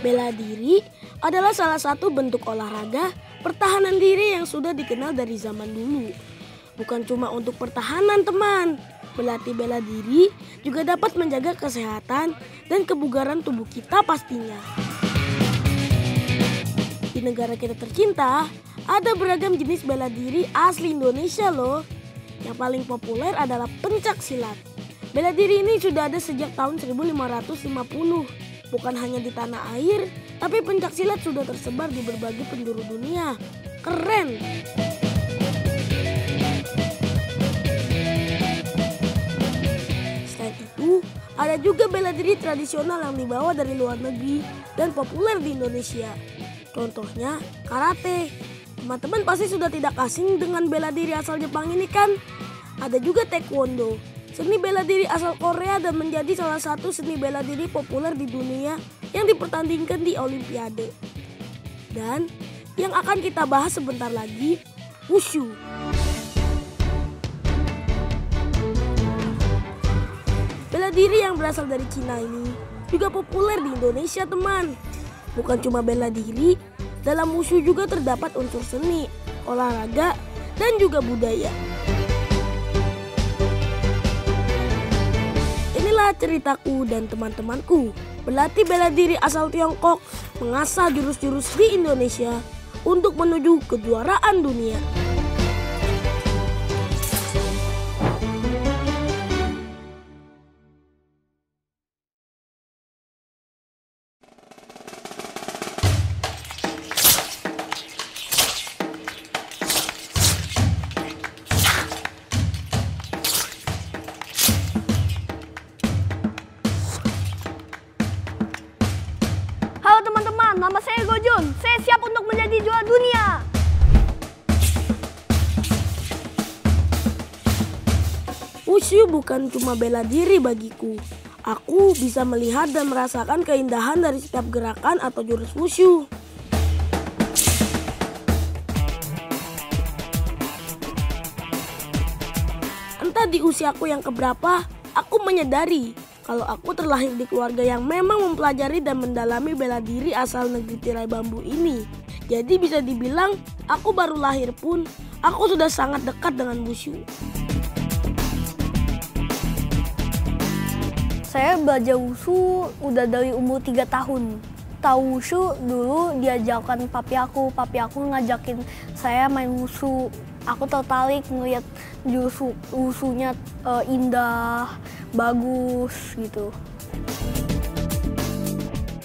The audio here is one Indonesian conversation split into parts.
Bela diri adalah salah satu bentuk olahraga pertahanan diri yang sudah dikenal dari zaman dulu. Bukan cuma untuk pertahanan, teman. Berlatih bela diri juga dapat menjaga kesehatan dan kebugaran tubuh kita pastinya. Di negara kita tercinta, ada beragam jenis bela diri asli Indonesia loh. Yang paling populer adalah pencak silat. Bela diri ini sudah ada sejak tahun 1550. Bukan hanya di tanah air, tapi pencak silat sudah tersebar di berbagai penjuru dunia. Keren! Selain itu, ada juga bela diri tradisional yang dibawa dari luar negeri dan populer di Indonesia. Contohnya, karate. Teman-teman pasti sudah tidak asing dengan bela diri asal Jepang ini kan? Ada juga taekwondo. Seni bela diri asal Korea dan menjadi salah satu seni bela diri populer di dunia yang dipertandingkan di Olimpiade. Dan yang akan kita bahas sebentar lagi, wushu. Bela diri yang berasal dari Cina ini juga populer di Indonesia, teman. Bukan cuma bela diri, dalam wushu juga terdapat unsur seni, olahraga, dan juga budaya. Inilah ceritaku dan teman-temanku berlatih bela diri asal Tiongkok, mengasah jurus-jurus di Indonesia untuk menuju kejuaraan dunia. Halo teman-teman, nama saya Gojun. Saya siap untuk menjadi juara dunia. Wushu bukan cuma bela diri bagiku. Aku bisa melihat dan merasakan keindahan dari setiap gerakan atau jurus wushu. Entah di usiaku yang keberapa, aku menyadari kalau aku terlahir di keluarga yang memang mempelajari dan mendalami bela diri asal negeri tirai bambu ini. Jadi bisa dibilang aku baru lahir pun aku sudah sangat dekat dengan wushu. Saya belajar wushu udah dari umur 3 tahun. Tahu wushu dulu diajarkan papi aku ngajakin saya main wushu. Aku tertarik melihat jurus wushunya indah, bagus gitu.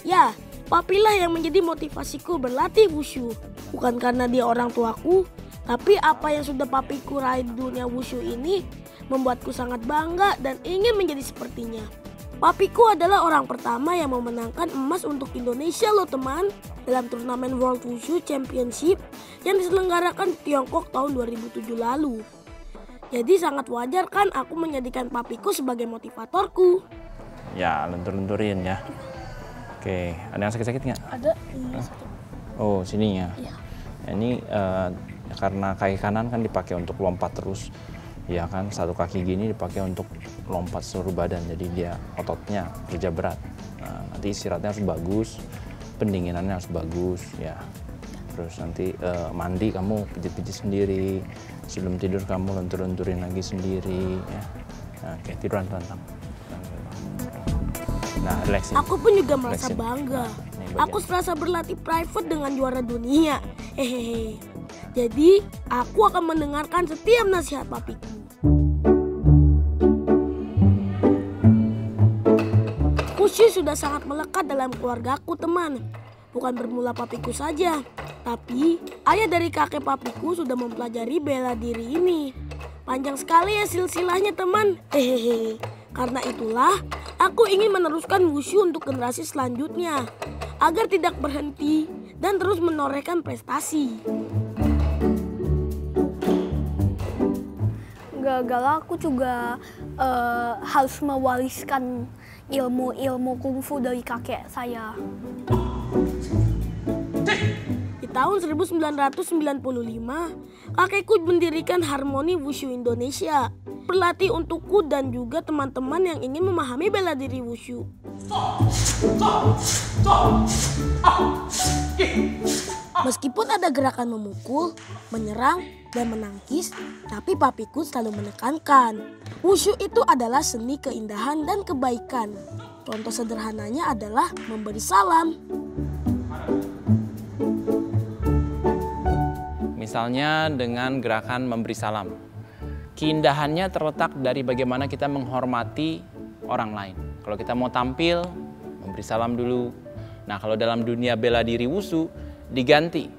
Ya, papilah yang menjadi motivasiku berlatih wushu. Bukan karena dia orang tuaku, tapi apa yang sudah papiku raih di dunia wushu ini membuatku sangat bangga dan ingin menjadi sepertinya. Papiku adalah orang pertama yang memenangkan emas untuk Indonesia loh teman, dalam turnamen World Wushu Championship yang diselenggarakan di Tiongkok tahun 2007 lalu. Jadi sangat wajar kan aku menjadikan papiku sebagai motivatorku. Ya, lentur-lenturin ya. Oke, ada yang sakit-sakit nggak? Ada, ini satu. Oh, sini ya. Iya. Ini karena kaki kanan kan dipakai untuk lompat terus. Ya kan, satu kaki gini dipakai untuk lompat seluruh badan, jadi dia ototnya kerja berat. Nah, nanti istirahatnya harus bagus, pendinginannya harus bagus ya. Terus nanti mandi kamu pijit-pijit sendiri, sebelum tidur kamu lentur-lenturin lagi sendiri ya. Nah, oke, tiduran tentang. Nah, relaxing. Aku pun juga merasa Relaxing. bangga. Nah, Aku serasa berlatih private dengan juara dunia. Hehehe. Jadi, aku akan mendengarkan setiap nasihat papiku. Wushu sudah sangat melekat dalam keluargaku, teman. Bukan bermula papiku saja, tapi ayah dari kakek papiku sudah mempelajari bela diri ini. Panjang sekali ya silsilahnya, teman. Hehehe. Karena itulah, aku ingin meneruskan wushu untuk generasi selanjutnya, agar tidak berhenti dan terus menorehkan prestasi. Gara-gara aku juga harus mewariskan ilmu-ilmu kungfu dari kakek saya. Di tahun 1995, kakekku mendirikan Harmoni Wushu Indonesia, berlatih untukku dan juga teman-teman yang ingin memahami bela diri wushu. Meskipun ada gerakan memukul, menyerang, dan menangkis, tapi papiku selalu menekankan, wushu itu adalah seni keindahan dan kebaikan. Contoh sederhananya adalah memberi salam. Misalnya dengan gerakan memberi salam. Keindahannya terletak dari bagaimana kita menghormati orang lain. Kalau kita mau tampil, memberi salam dulu. Nah, kalau dalam dunia bela diri wushu, diganti.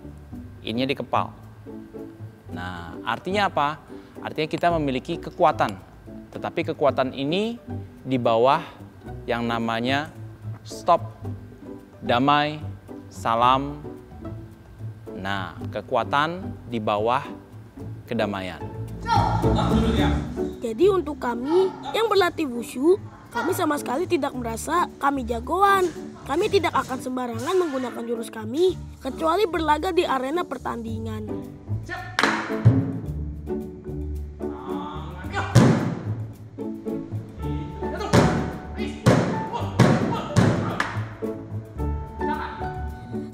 Ininya di kepal. Nah, artinya apa? Artinya kita memiliki kekuatan. Tetapi kekuatan ini di bawah yang namanya stop, damai, salam. Nah, kekuatan di bawah kedamaian. Jadi untuk kami yang berlatih wushu, kami sama sekali tidak merasa kami jagoan. Kami tidak akan sembarangan menggunakan jurus kami, kecuali berlaga di arena pertandingan.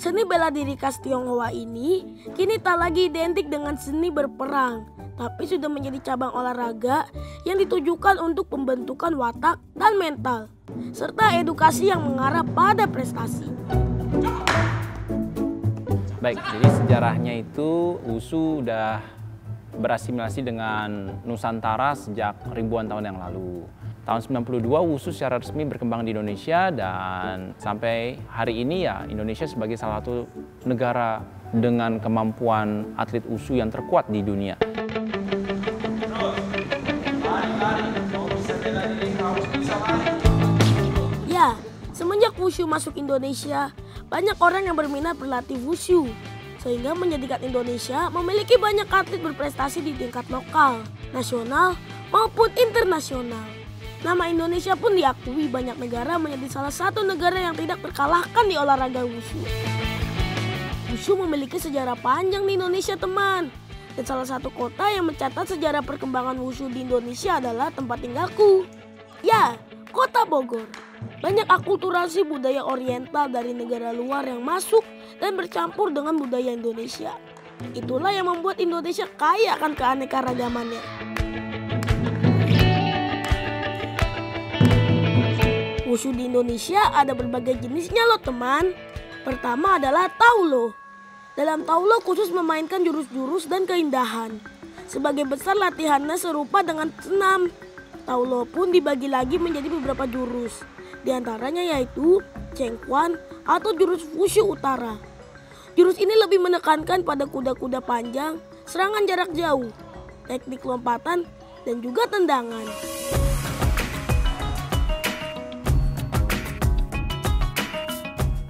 Seni bela diri khas Tionghoa ini kini tak lagi identik dengan seni berperang, tapi sudah menjadi cabang olahraga yang ditujukan untuk pembentukan watak dan mental, serta edukasi yang mengarah pada prestasi. Baik, jadi sejarahnya itu wushu udah berasimilasi dengan Nusantara sejak ribuan tahun yang lalu. Tahun 92 wushu secara resmi berkembang di Indonesia dan sampai hari ini ya Indonesia sebagai salah satu negara dengan kemampuan atlet wushu yang terkuat di dunia. Ya, semenjak wushu masuk Indonesia, banyak orang yang berminat berlatih wushu, sehingga menjadikan Indonesia memiliki banyak atlet berprestasi di tingkat lokal, nasional, maupun internasional. Nama Indonesia pun diakui banyak negara menjadi salah satu negara yang tidak terkalahkan di olahraga wushu. Wushu memiliki sejarah panjang di Indonesia, teman. Dan salah satu kota yang mencatat sejarah perkembangan wushu di Indonesia adalah tempat tinggalku. Ya, Kota Bogor. Banyak akulturasi budaya oriental dari negara luar yang masuk dan bercampur dengan budaya Indonesia. Itulah yang membuat Indonesia kaya akan keanekaragamannya. Wushu di Indonesia ada berbagai jenisnya loh, teman. Pertama adalah Taulo. Dalam Taulo khusus memainkan jurus-jurus dan keindahan. Sebagai besar latihannya serupa dengan senam. Taulo pun dibagi lagi menjadi beberapa jurus. Di antaranya yaitu Cengkuan atau jurus wushu utara. Jurus ini lebih menekankan pada kuda-kuda panjang, serangan jarak jauh, teknik lompatan, dan juga tendangan.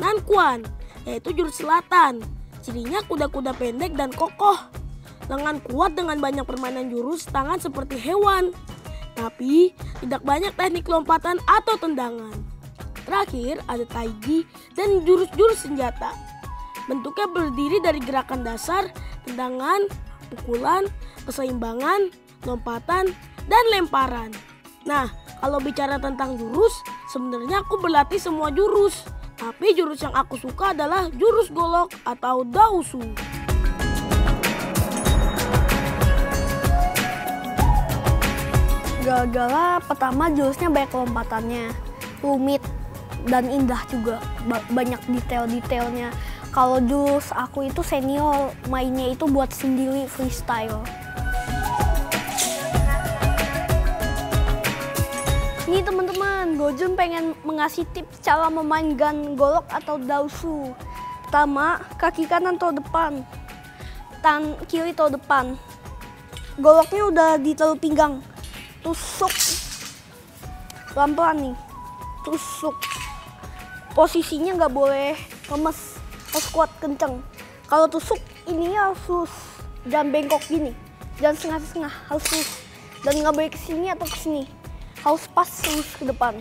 Nanquan, yaitu jurus selatan. Cirinya kuda-kuda pendek dan kokoh. Lengan kuat dengan banyak permainan jurus tangan seperti hewan. Tapi tidak banyak teknik lompatan atau tendangan. Terakhir ada Taiji dan jurus-jurus senjata. Bentuknya berdiri dari gerakan dasar, tendangan, pukulan, keseimbangan, lompatan, dan lemparan. Nah, kalau bicara tentang jurus, sebenarnya aku berlatih semua jurus. Tapi jurus yang aku suka adalah jurus golok atau Daoshu. Gara-gara pertama jurusnya banyak lompatannya, rumit dan indah juga, banyak detail-detailnya. Kalau jurus aku itu senior, mainnya itu buat sendiri freestyle. Nih teman-teman, Gojun pengen mengasih tips cara memainkan golok atau Daoshu. Pertama, kaki kanan taruh depan, tangan kiri taruh depan. Goloknya udah ditaruh pinggang, tusuk pelan-pelan nih, tusuk. Posisinya nggak boleh lemes, harus kuat kenceng. Kalau tusuk ini harus jangan bengkok gini, jangan setengah-setengah, harus lurus. Dan nggak boleh kesini atau kesini, harus pas lurus ke depan.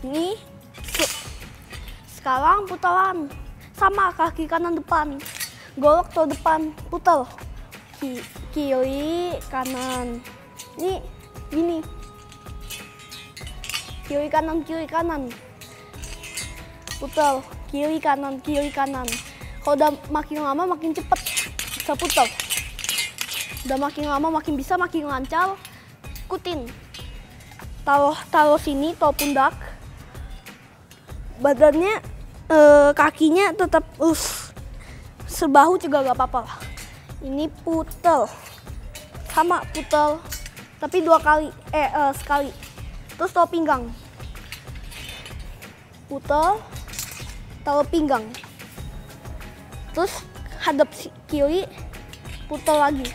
Ini tusuk. Sekarang putaran, sama kaki kanan depan, golok taruh depan, putar. Kiri kanan, ini gini, kiri kanan, putel, kiri kanan, kiri kanan. Kalau udah makin lama makin cepet bisa putel. Udah makin lama makin bisa, makin lancar. Ikutin. Taruh sini, taruh pundak. Badannya, kakinya tetap sebahu juga gak apa-apa. Ini putel. Sama putel, tapi sekali. Terus taruh pinggang. Putel, taruh pinggang. Terus hadap kiri, putel lagi.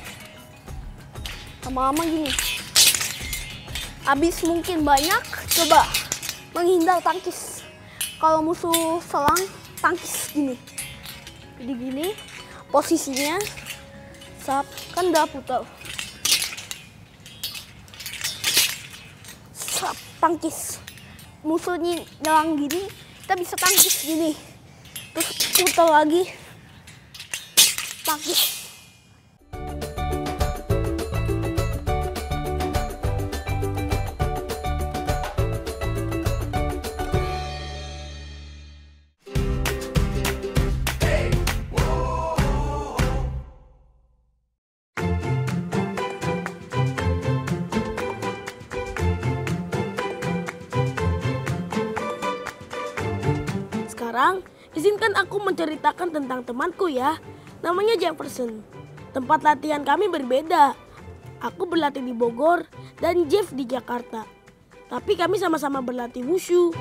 Lama-lama gini. Habis mungkin banyak, coba menghindar tangkis. Kalau musuh selang, tangkis gini. Jadi gini, posisinya, sap, kan udah putel. Sap, tangkis. Musuhnya nyerang gini, kita bisa tangkis gini. Terus putel lagi, tangkis. Sekarang, izinkan aku menceritakan tentang temanku ya. Namanya Jefferson. Tempat latihan kami berbeda. Aku berlatih di Bogor dan Jeff di Jakarta. Tapi kami sama-sama berlatih wushu.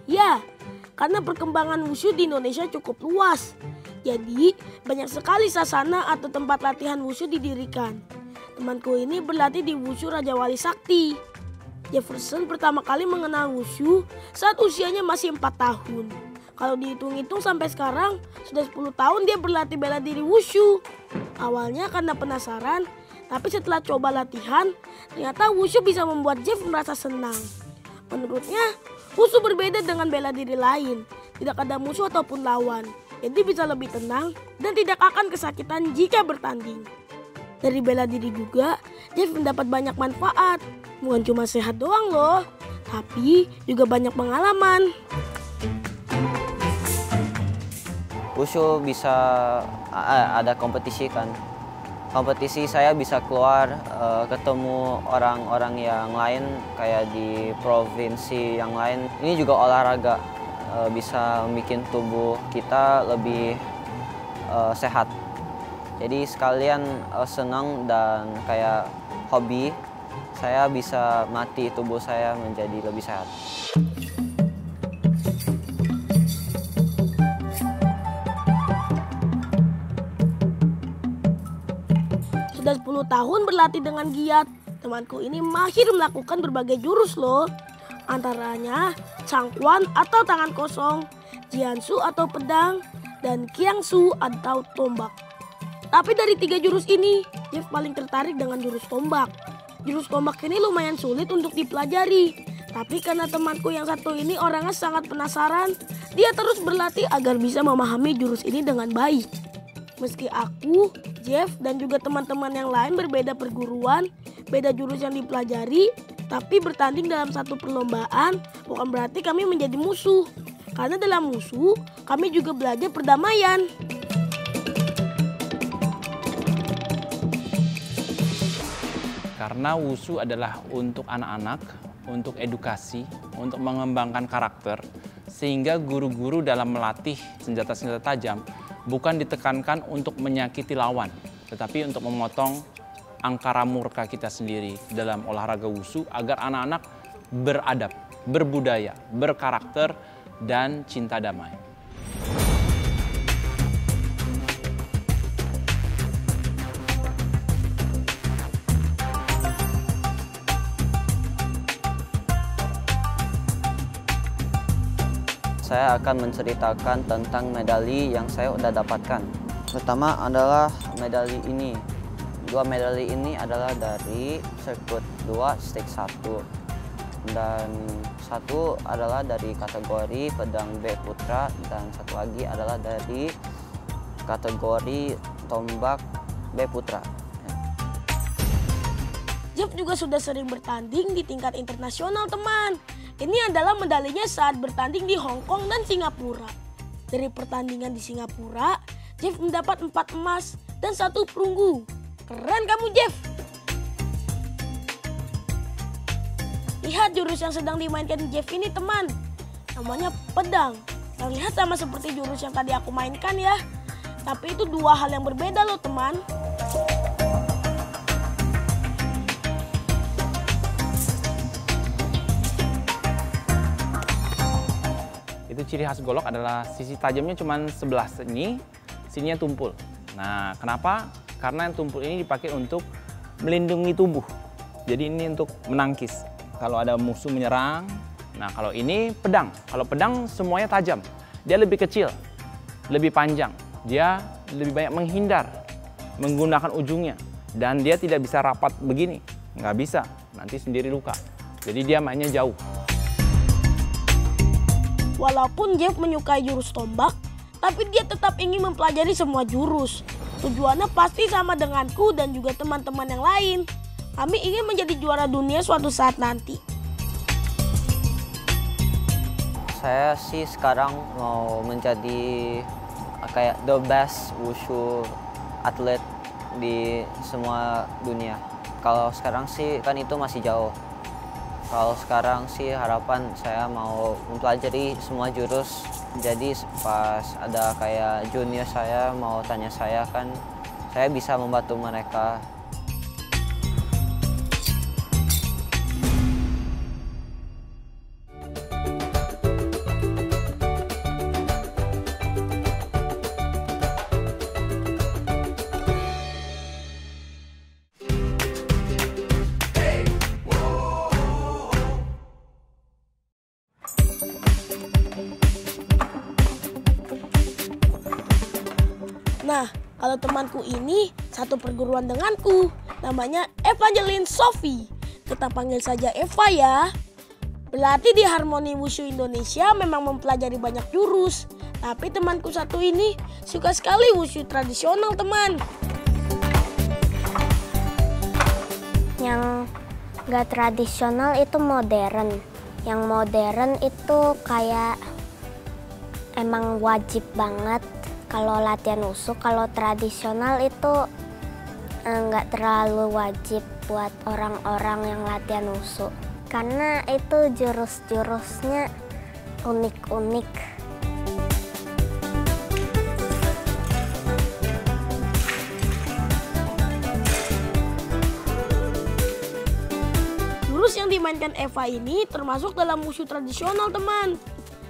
Ya, karena perkembangan wushu di Indonesia cukup luas. Jadi, banyak sekali sasana atau tempat latihan wushu didirikan. Temanku ini berlatih di Wushu Raja Wali Sakti. Jefferson pertama kali mengenal wushu saat usianya masih 4 tahun. Kalau dihitung-hitung sampai sekarang, sudah 10 tahun dia berlatih bela diri wushu. Awalnya karena penasaran, tapi setelah coba latihan, ternyata wushu bisa membuat Jeff merasa senang. Menurutnya, wushu berbeda dengan bela diri lain. Tidak ada musuh ataupun lawan, jadi bisa lebih tenang dan tidak akan kesakitan jika bertanding. Dari bela diri juga, Jeff mendapat banyak manfaat. Bukan cuma sehat doang loh, tapi juga banyak pengalaman. Wushu bisa ada kompetisi kan. Kompetisi saya bisa keluar ketemu orang-orang yang lain kayak di provinsi yang lain. Ini juga olahraga bisa bikin tubuh kita lebih sehat. Jadi sekalian senang dan kayak hobi, saya bisa melatih tubuh saya menjadi lebih sehat. Sudah 10 tahun berlatih dengan giat, temanku ini mahir melakukan berbagai jurus loh. Antaranya Changquan atau tangan kosong, Jiansu atau pedang, dan Qiangsu atau tombak. Tapi dari 3 jurus ini, Jeff paling tertarik dengan jurus tombak. Jurus tombak ini lumayan sulit untuk dipelajari. Tapi karena temanku yang satu ini orangnya sangat penasaran, dia terus berlatih agar bisa memahami jurus ini dengan baik. Meski aku, Jeff, dan juga teman-teman yang lain berbeda perguruan, beda jurus yang dipelajari, tapi bertanding dalam satu perlombaan bukan berarti kami menjadi musuh. Karena dalam musuh, kami juga belajar perdamaian. Karena wushu adalah untuk anak-anak, untuk edukasi, untuk mengembangkan karakter, sehingga guru-guru dalam melatih senjata-senjata tajam bukan ditekankan untuk menyakiti lawan, tetapi untuk memotong angkara murka kita sendiri dalam olahraga wushu agar anak-anak beradab, berbudaya, berkarakter, dan cinta damai. Saya akan menceritakan tentang medali yang saya sudah dapatkan. Pertama adalah medali ini. 2 medali ini adalah dari sirkuit 2 stick 1. Dan 1 adalah dari kategori pedang B Putra dan 1 lagi adalah dari kategori tombak B Putra. Jeff juga sudah sering bertanding di tingkat internasional teman. Ini adalah medalinya saat bertanding di Hong Kong dan Singapura. Dari pertandingan di Singapura, Jeff mendapat 4 emas dan 1 perunggu. Keren kamu, Jeff! Lihat jurus yang sedang dimainkan Jeff ini, teman. Namanya pedang. Terlihat sama seperti jurus yang tadi aku mainkan ya. Tapi itu 2 hal yang berbeda loh, teman. Itu ciri khas golok adalah sisi tajamnya cuma sebelah sininya tumpul. Nah, kenapa? Karena yang tumpul ini dipakai untuk melindungi tubuh. Jadi ini untuk menangkis. Kalau ada musuh menyerang, nah kalau ini pedang. Kalau pedang semuanya tajam. Dia lebih kecil, lebih panjang. Dia lebih banyak menghindar, menggunakan ujungnya. Dan dia tidak bisa rapat begini. Nggak bisa, nanti sendiri luka. Jadi dia mainnya jauh. Walaupun Jeff menyukai jurus tombak, tapi dia tetap ingin mempelajari semua jurus. Tujuannya pasti sama denganku dan juga teman-teman yang lain. Kami ingin menjadi juara dunia suatu saat nanti. Saya sih sekarang mau menjadi kayak the best wushu atlet di semua dunia. Kalau sekarang sih kan itu masih jauh. Kalau sekarang sih harapan saya mau mempelajari semua jurus. Jadi pas ada kayak junior saya mau tanya saya kan, saya bisa membantu mereka. Nah, kalau temanku ini satu perguruan denganku, namanya Evangeline Sophie. Kita panggil saja Eva ya. Berlatih di Harmoni Wushu Indonesia memang mempelajari banyak jurus. Tapi temanku satu ini suka sekali wushu tradisional, teman. Yang gak tradisional itu modern. Yang modern itu kayak emang wajib banget kalau latihan wushu. Kalau tradisional itu nggak terlalu wajib buat orang-orang yang latihan wushu. Karena itu jurus-jurusnya unik-unik. Jurus yang dimainkan Eva ini termasuk dalam wushu tradisional, teman.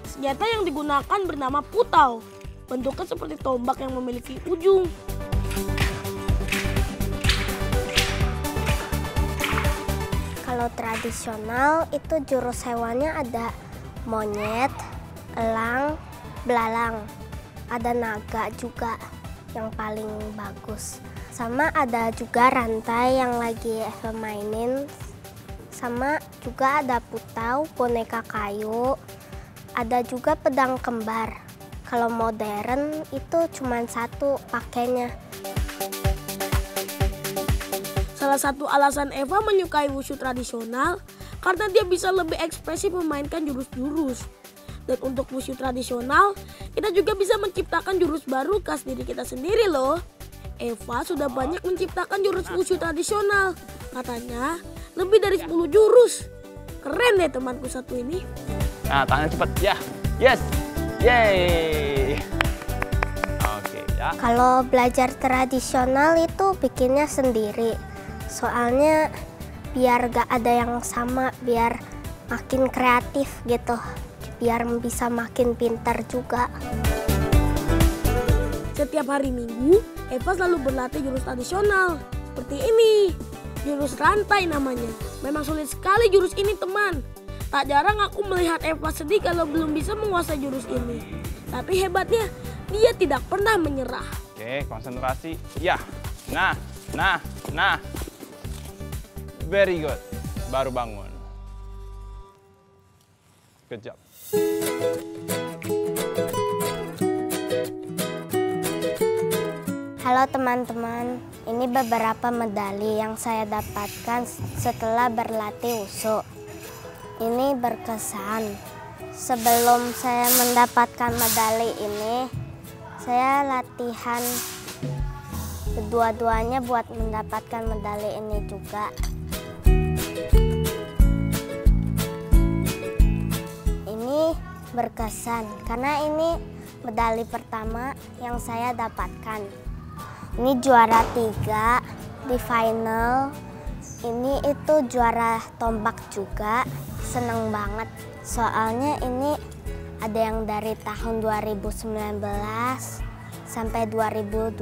Senjata yang digunakan bernama putau. Bentuknya seperti tombak yang memiliki ujung. Kalau tradisional itu jurus hewannya ada monyet, elang, belalang. Ada naga juga yang paling bagus. Sama ada juga rantai yang lagi Eva mainin. Sama juga ada putau, boneka kayu. Ada juga pedang kembar. Kalau modern itu cuma satu pakainya. Salah satu alasan Eva menyukai wushu tradisional karena dia bisa lebih ekspresif memainkan jurus-jurus. Dan untuk wushu tradisional, kita juga bisa menciptakan jurus baru khas diri kita sendiri loh. Eva sudah banyak menciptakan jurus wushu tradisional. Katanya lebih dari 10 jurus. Keren deh temanku satu ini. Nah, tangan cepat. Ya. Yes. Yeay. Oke, ya. Kalau belajar tradisional itu bikinnya sendiri. Soalnya biar gak ada yang sama, biar makin kreatif gitu. Biar bisa makin pintar juga. Setiap hari Minggu, Eva selalu berlatih jurus tradisional. Seperti ini, jurus rantai namanya. Memang sulit sekali jurus ini, teman. Tak jarang aku melihat Eva sedih kalau belum bisa menguasai jurus ini. Tapi hebatnya, dia tidak pernah menyerah. Oke, konsentrasi. Ya. Nah. Very good. Baru bangun. Good job. Halo teman-teman, ini beberapa medali yang saya dapatkan setelah berlatih wushu. Ini berkesan. Sebelum saya mendapatkan medali ini, saya latihan kedua-duanya buat mendapatkan medali ini juga. Ini berkesan karena ini medali pertama yang saya dapatkan. Ini juara 3 di final. Ini itu juara tombak juga. Seneng banget. Soalnya ini ada yang dari tahun 2019 sampai 2022.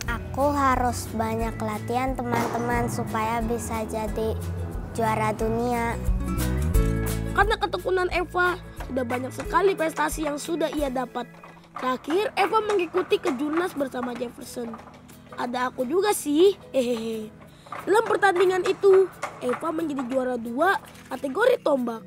Aku harus banyak latihan teman-teman supaya bisa jadi juara dunia. Karena ketekunan Eva, sudah banyak sekali prestasi yang sudah ia dapat. Terakhir, Eva mengikuti kejurnas bersama Jefferson. Ada aku juga sih, hehehe. Dalam pertandingan itu, Eva menjadi juara 2 kategori tombak.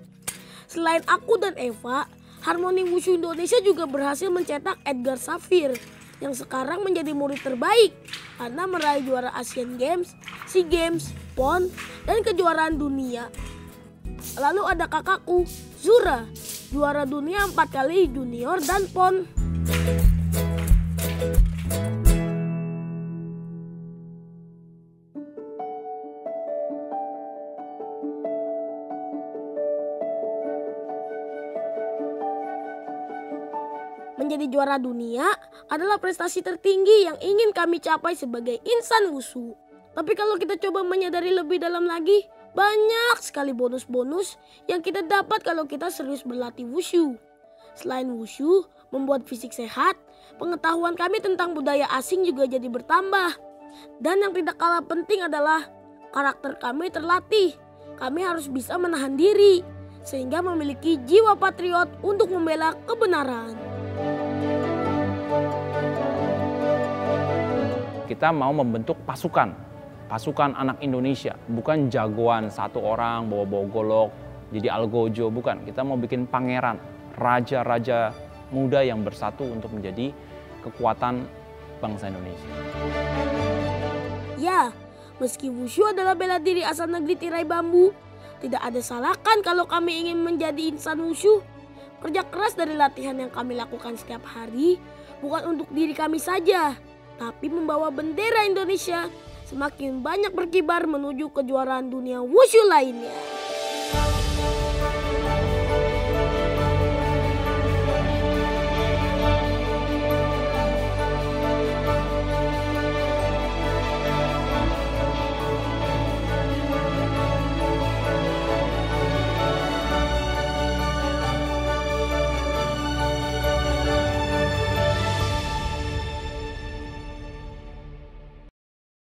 Selain aku dan Eva, Harmoni Wushu Indonesia juga berhasil mencetak Edgar Safir yang sekarang menjadi murid terbaik karena meraih juara Asian Games, SEA Games, PON, dan kejuaraan dunia. Lalu ada kakakku, Zura, juara dunia 4 kali junior dan PON. Menjadi juara dunia adalah prestasi tertinggi yang ingin kami capai sebagai insan wushu. Tapi kalau kita coba menyadari lebih dalam lagi, banyak sekali bonus-bonus yang kita dapat kalau kita serius berlatih wushu. Selain wushu membuat fisik sehat, pengetahuan kami tentang budaya asing juga jadi bertambah. Dan yang tidak kalah penting adalah karakter kami terlatih. Kami harus bisa menahan diri sehingga memiliki jiwa patriot untuk membela kebenaran. Kita mau membentuk pasukan anak Indonesia, bukan jagoan satu orang bawa-bawa golok jadi algojo, bukan. Kita mau bikin pangeran, raja-raja muda yang bersatu untuk menjadi kekuatan bangsa Indonesia. Ya, meski wushu adalah bela diri asal negeri tirai bambu, tidak ada salahkan kalau kami ingin menjadi insan wushu. Kerja keras dari latihan yang kami lakukan setiap hari bukan untuk diri kami saja, tapi membawa bendera Indonesia semakin banyak berkibar menuju kejuaraan dunia wushu lainnya.